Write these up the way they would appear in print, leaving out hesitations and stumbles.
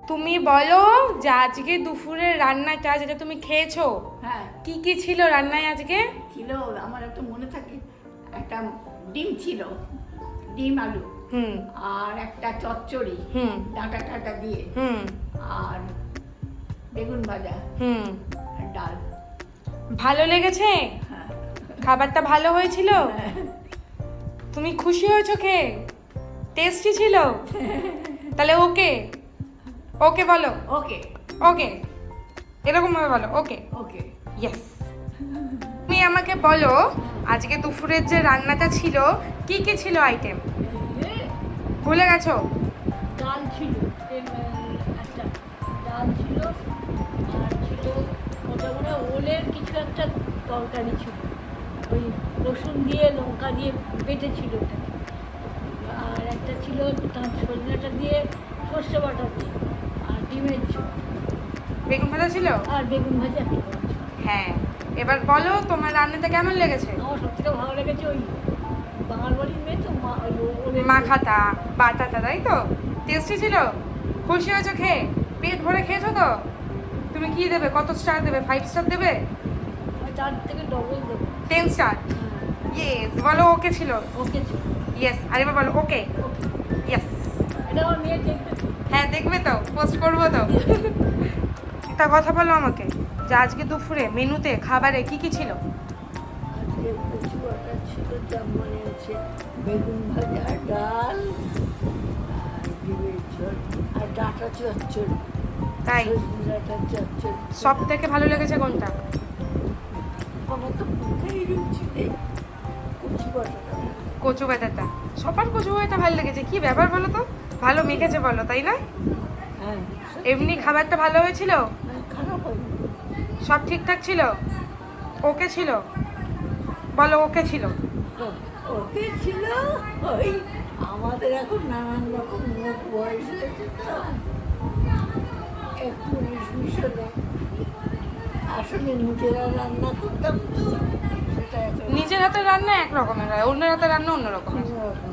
তুমি বলো যে আজকে দুপুরের রান্নাটা যেটা তুমি খেয়েছো, হ্যাঁ কি কি ছিল রান্নায় আজকে? ছিল, আমার একটা মনে থাকে, একটা ডিম ছিল, ডিম আলু, হুম আর একটা চচ্চড়ি, হুম ডাঁটা টাটা দিয়ে, হুম আর বেগুন ভাজা, হুম আর ডাল। ভালো লেগেছে? হ্যাঁ খাবারটা ভালো হয়েছিল? তুমি খুশি হয়েছো খেয়ে? টেস্টি ছিল? তাহলে ওকে ওকে বলো, ওকে ওকে এরকম ভাবে বলো, ওকে ওকে। ইয়েস। তুমি আমাকে বলো আজকে দুপুরের যে রান্নাটা ছিল কি কি ছিল আইটেম? ভুলে গেছো? ডাল ছিল, একটা ডাল ছিল, আর ছিল মোটামুটি ওলের কিছু একটা তরকারি ছিল, ওই রসুন দিয়ে লঙ্কা দিয়ে বেটেছিল ওটা, আর একটা ছিল তার সজনাটা দিয়ে সর্ষে বাটা দিয়ে, আর ডিমের ঝোল, বেগুন ভাজা ছিল? আর বেগুন ভাজা একটা ছিল। হ্যাঁ, এবার বলো তোমার রান্নাটা কেমন লেগেছে? আমার সবথেকে ভালো লেগেছে ওই বাঙাল বাড়ির মেয়ে তো ওলের মাখাটা বাটাটা, তাই তো? টেস্টি ছিল? খুশি হয়েছো খেয়ে? পেট ভরে খেয়েছো তো? তুমি কি দেবে, কত স্টার দেবে? 5 স্টার দেবে? তার থেকে ডবল দেবো। 10 স্টার? ইয়েস। বলো ওকে ছিল? ওকে ছিল। ইয়েস। আর এবার বলো ওকে। ইয়েস। এটা আমার মেয়ে দেখবে তো। হ্যাঁ দেখবে তো, পোস্ট করবো তো। একটা কথা বলো আমাকে, যে আজকে দুপুরে মেনুতে খাবারে কি কি ছিল? আজকে কচু বাটা ছিল, যা মনে আছে, বেগুন ভাজা, ডাল, আর ডিমের ঝোল, আর ডাঁটা চচ্চড়ি, তাই? সজনে ডাঁটা চচ্চড়ি। সব থেকে ভালো লেগেছে কোনটা? আমার তো মুখেই রুচি নেই, কচু বাটাটা। কচু বাটাটা। সবার কচু বাটাটা ভালো লেগেছে, কি ব্যাপার বলো তো? ভালো মেখেছে বলো, তাই না? হ্যাঁ এমনি খাবারটা ভালো হয়েছিল? খারাপ হয়নি। সব ঠিকঠাক ছিল? ওকে ছিল? বলো ওকে ছিল? ওকে ছিল। ওই আমাদের এখন নানান রকম মুখ বয়স হয়েছে তো, একটু উনিশ বিশ হলে আসলে নিজেরা রান্না করতাম তো, সেটা এখন নিজের হাতের রান্না এক রকমের হয়, অন্যের হাতের রান্না অন্য রকমের। অন্যরকম।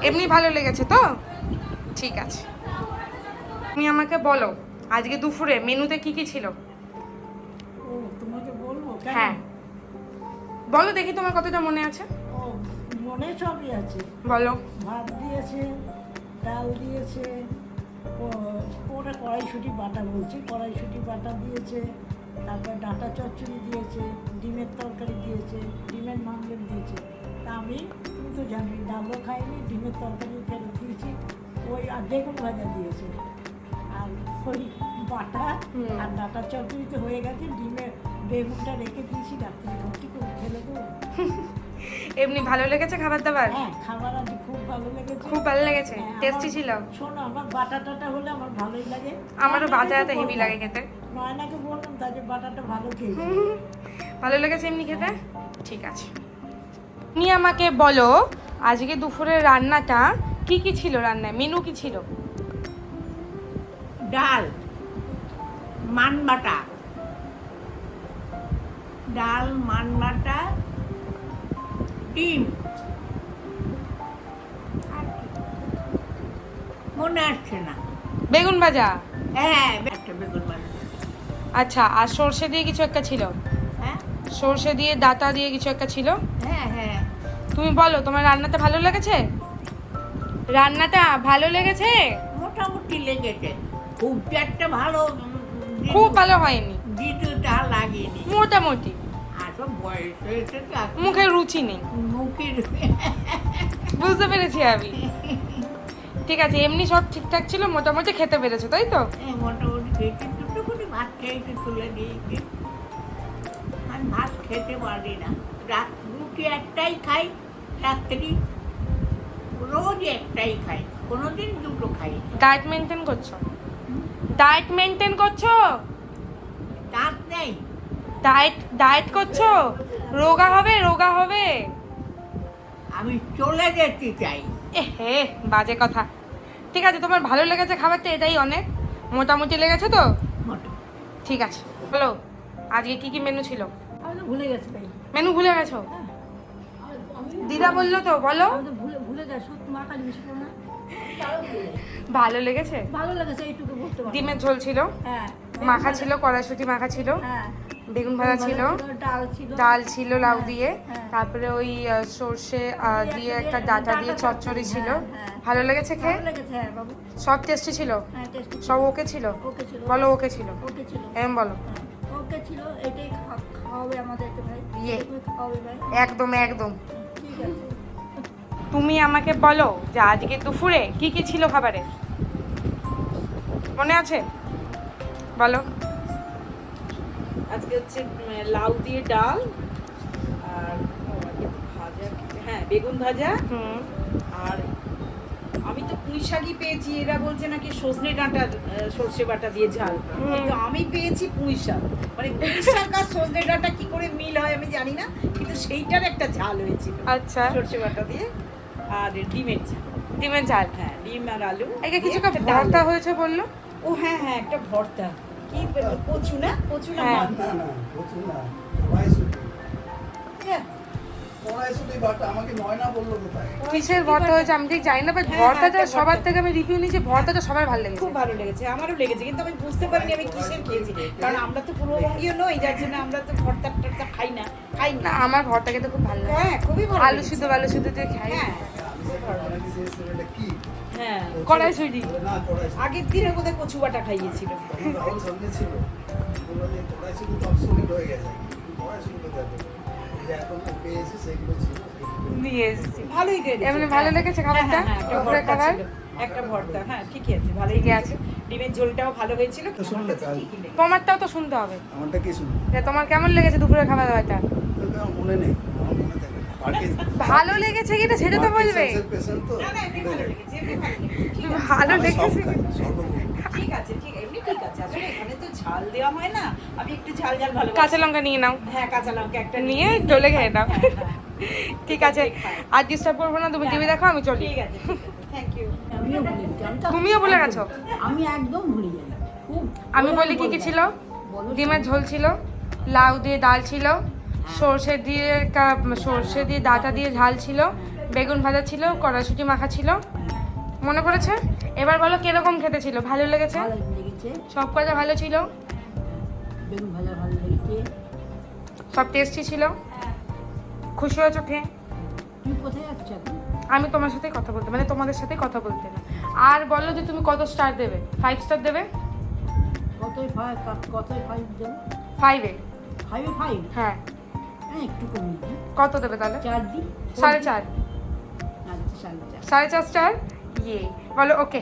এমনি ভালো লেগেছে তো? ঠিক আছে। তুমি আমাকে বলো আজকে দুপুরে মেনুতে কি কি ছিল? ও তোমাকে বলবো কেন? হ্যাঁ বলো দেখি তোমার কতটা মনে আছে। ও মনে সবই আছে। বলো। ভাত দিয়েছে, ডাল দিয়েছে, ওরা কড়াইশুঁটি বাটা বলছে, কড়াইশুঁটি বাটা দিয়েছে, তারপর ডাঁটা চচ্চড়ি দিয়েছে, ডিমের তরকারি দিয়েছে, ডিমের মামলেট দিয়েছে। তা আমি, তুমি তো জানি, ডালও খাইনি, ডিমের তরকারি ফেরত দিয়েছি, ওই আর বেগুন ভাজা দিয়েছে, আর ওই বাটা আর ডাঁটা চচ্চড়ি তো হয়ে গেছে, ডিমের বেগুনটা রেখে দিয়েছি রাত্রে, রুটি করে ফেলে দেবো। এমনি ভালো লেগেছে খাবার দাবার? হ্যাঁ, খাবার আজ খুব ভালো লেগেছে। খুব ভালো লেগেছে, হ্যাঁ, টেস্টি আমার- ছিল? শোনো, আমার বাটাটা হলে আমার ভালোই লাগে। আমারও নয়নাকে বাটাটা তো হেভি বললাম। লাগে খেতে। নয়নাকে বললাম তাই যে বাটাটা ভালো খেয়েছে। ভালো লেগেছে এমনি খেতে? ঠিক আছে। তুমি আমাকে বলো আজকে দুপুরের রান্নাটা কি কি ছিল, রান্নায় মেনু কি ছিল? ডাল, মান বাটা, ডাল, মান বাটা, ডিম, আর কি? মনে আসছে না। বেগুন ভাজা। হ্যাঁ, একটা বেগুন ভাজা। আচ্ছা, আর সর্ষে দিয়ে কিছু একটা ছিল? হ্যাঁ সর্ষে দিয়ে ডাঁটা দিয়ে কিছু একটা ছিল। হ্যাঁ হ্যাঁ। তুমি বলো তোমার রান্নাটা ভালো লেগেছে? রান্নাটা ভালো লেগেছে? মোটামুটি লেগেছে, খুব যে একটা ভালো খুব ভালো হয়নি, দ্বিতীয়টা লাগেনি। মোটামুটি। আসল বয়স হয়েছে তো এখন মুখের রুচি নেই, মুখের বুঝতে পেরেছি আমি। ঠিক আছে, এমনি সব ঠিকঠাক ছিল, মোটামুটি খেতে পেরেছো তাই তো? মোটামুটি খেয়েছি, দুটো করে ভাত খেয়েছি, তুলে দিয়েছি। আমি ভাত খেতে পারি না, রুটি একটাই খাই রাত্রি, রোজ একটাই খাই, কোনোদিন দুটো খাই। ডায়েট মেনটেন করছো? ডায়েট মেনটেন করছো? দাঁত নেই। ডায়েট করছো? রোগা হবে, রোগা হবে। আমি চলে যেতে চাই। হে, বাজে কথা। ঠিক আছে, তোমার ভালো লেগেছে খাবারটা, এটাই অনেক। মোটামুটি লেগেছে তো? মোটামুটি। ঠিক আছে, বলো আজকে কি কি মেনু ছিল? আমি তো ভুলে গেছি ভাই। মেনু ভুলে গেছো? আমি দিদা বললো তো, বলো। আমি তো ভুলে থেকে সত্যি মা কালী বেশি করো না ভালো লেগেছে? ভালো লেগেছে এইটুকু বলতে পারো। ডিমের ঝোল ছিল, হ্যাঁ মাখা ছিল, কড়াইশুঁটি মাখা ছিল, হ্যাঁ বেগুন ভাজা ছিল, ডাল ছিল, ডাল ছিল লাউ হ্যাঁ, দিয়ে, হ্যাঁ। তারপরে ওই সর্ষে দিয়ে একটা দিয়ে ডাটা ডাঁটা দিয়ে চচ্চড়ি, চচ্চড়ি ছিল। হ্যাঁ, হ্যাঁ। ভালো লেগেছে খেয়ে? ভালো লেগেছে হ্যাঁ বাবু, সব টেস্টি ছিল? হ্যাঁ টেস্টি সব ওকে ছিল? ওকে ছিল, বলো ওকে ছিল, ওকে ছিল, এম বলো। হ্যাঁ, ওকে ছিল। এটাই খাওয়াবে আমাদেরকে ভাই, ইয়ে। তুমি খাওয়াবে ভাই, একদম একদম। ঠিক আছে। তুমি আমাকে বলো যে আজকে দুপুরে কি কি ছিল খাবারে, মনে আছে? বলো। আজকে হচ্ছে লাউ দিয়ে ডাল আর ভাজা, হ্যাঁ বেগুন ভাজা। হুম। আর আমি তো পুঁই শাকই পেয়েছি, এরা বলছে নাকি সজনে ডাঁটার সর্ষে বাটা দিয়ে ঝাল, কিন্তু আমি পেয়েছি পুঁই শাক। মানে পুঁই শাক আর সজনে ডাঁটা কি করে মিল হয় আমি জানি না, কিন্তু সেইটার একটা ঝাল হয়েছিল আচ্ছা, সর্ষে বাটা দিয়ে। আর ডিমের ঝাল, ডিমের ঝাল। হ্যাঁ ডিম আর আলু একে কিছু দিয়ে একটা ডাল। ভর্তা হয়েছে বললো। ও হ্যাঁ হ্যাঁ একটা ভর্তা, কি কচু না, কচু না হ্যাঁ। মাখা। না না প্রচুর না কড়াইশুঁটি হ্যাঁ, কড়াইশুঁটি বাটা আমাকে ময়না বললো কোথায় কিসের ভর্তা হয়েছে আমি ঠিক জানি না, বাট হ্যাঁ, ভর্তাটা একটা সবার ভর্তা। থেকে আমি রিভিউ নিয়েছি, ভর্তাটা সবার ভালো লেগেছে। খুব ভালো লেগেছে, আমারও লেগেছে, কিন্তু আমি বুঝতে পারিনি আমি কিসের খেয়েছি, কারণ আমরা তো পূর্ববঙ্গীয় নই, যার জন্য আমরা তো ভর্তা টর্তা খাই না না, আমার ভর্তা খেতে খুব ভালো লাগে। হ্যাঁ খুবই ভালো আলু লেগেছে। সিদ্ধ আলু সিদ্ধ দিয়ে খাই। হ্যাঁ আমি জিজ্ঞেস এটা কি হ্যাঁ, কড়াইশুঁটি। না কড়াইশুঁটি আগের দিনে বোধহয় কচু বাটা খাইয়েছিল। তখন রাহুল সঙ্গে ছিল বললো যে কড়াইশুঁটি তো অবসলিট হয়ে গেছে, কিন্তু কড়াইশুঁটি কোথায় পেলো? এই যে এখন পেয়েছি সেগুলো ছিল সেগুলো নিয়ে এসেছি। ভালোই লেগেছে। এমনি ভালো লেগেছে খাবারটা? হ্যাঁ, হ্যাঁ, একটা দুপুরের ভর্তা খাবার? ছিল, একটা ভর্তা, হ্যাঁ ঠিকই আছে, ভালোই ঠিকই আছে। ডিমের ঝোলটাও ভালো হয়েছিল, তো শুনলে তাই ঠিকই লেগেছে। তোমারটাও তো শুনতে হবে আমারটা কি শুনলো যে তোমার কেমন লেগেছে দুপুরের খাবার দাবারটা। আমার মনে নেই, আমার মনে থাকে না। ভালো লেগেছে কিনা সেটা তো বলবে। পেশেন্ট তো না না এমনি ভালো লেগেছে, এমনি ভালো লেগেছে, ঠিক আছে। ভালো আমি সব লেগেছে। খাই, সর্বভৌম। ঠিক আছে, ঠিক এমনি ঠিক আছে। আসলে এখানে তো ঝাল দেওয়া হয় না, আমি একটু ঝাল ঝাল ভালো। কাঁচা লঙ্কা নিয়ে নাও, হ্যাঁ কাঁচা লঙ্কা একটা নিয়ে ঢলে খেয়ে নাও। হ্যাঁ, হ্যাঁ। ঠিক আছে, আর ডিস্টার্ব করবো না, তুমি টিভি দেখো, আমি চলি। ঠিক আছে, থ্যাংক ইউ। আমিও ভুলে গেছি, আমি তো তুমিও ভুলে গেছো? আমি একদম ভুলে যাই খুব। আমি বলি কি কি ছিল। বলো। ডিমের ঝোল ছিল, লাউ দিয়ে ডাল ছিল, সর্ষে দিয়ে ডাঁটা দিয়ে ঝাল ছিল, বেগুন ভাজা ছিল, কড়াইশুঁটি মাখা ছিল। মনে পড়েছে? এবার বলো কিরকম খেতে ছিল, ভালো লেগেছে? ভালো লেগেছে, সব কথা ভালো ছিল, বেগুন ভাজা ভালো লেগেছে। সব টেস্টি ছিল, খুশি হয়েছো খেয়ে? তুমি কোথায় যাচ্ছ এখন? আমি তোমার সাথে কথা বলতে, মানে তোমাদের সাথে কথা বলতে না। আর বলো যে তুমি কত স্টার দেবে? 5 স্টার দেবে? কতই ফাইভ দেবো? 5-এ? 5 হ্যাঁ। হ্যাঁ একটু কমিয়ে দিই, কত দেবে তাহলে? 4 দিই। 4.5? আচ্ছা 4.5। 4.5 স্টার। ইয়ে, বলো ওকে।